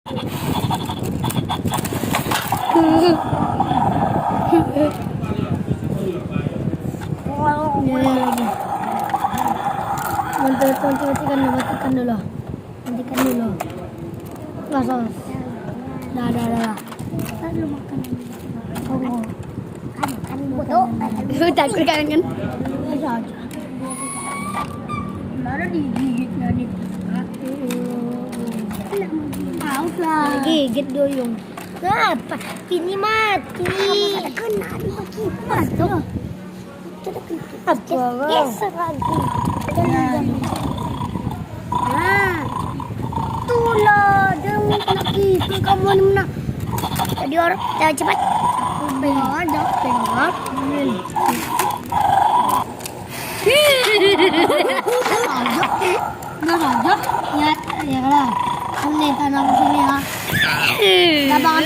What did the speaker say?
lagi. Matikan dulu. Gas. Dah. Lu makan. Oh. Kan bodoh. Takut kan? Biasa aja. Baru digigitnya nih. Haus lah. Gigit duyung. Apa? Ini mati. Kena dipakai tuh. Apa? Geser lagi. Nah, itulah dia nak gitu kamu mana? Jadi orang cepat. Tengok. Aja. Ya lah. Ini tanah sini ha. Tabangan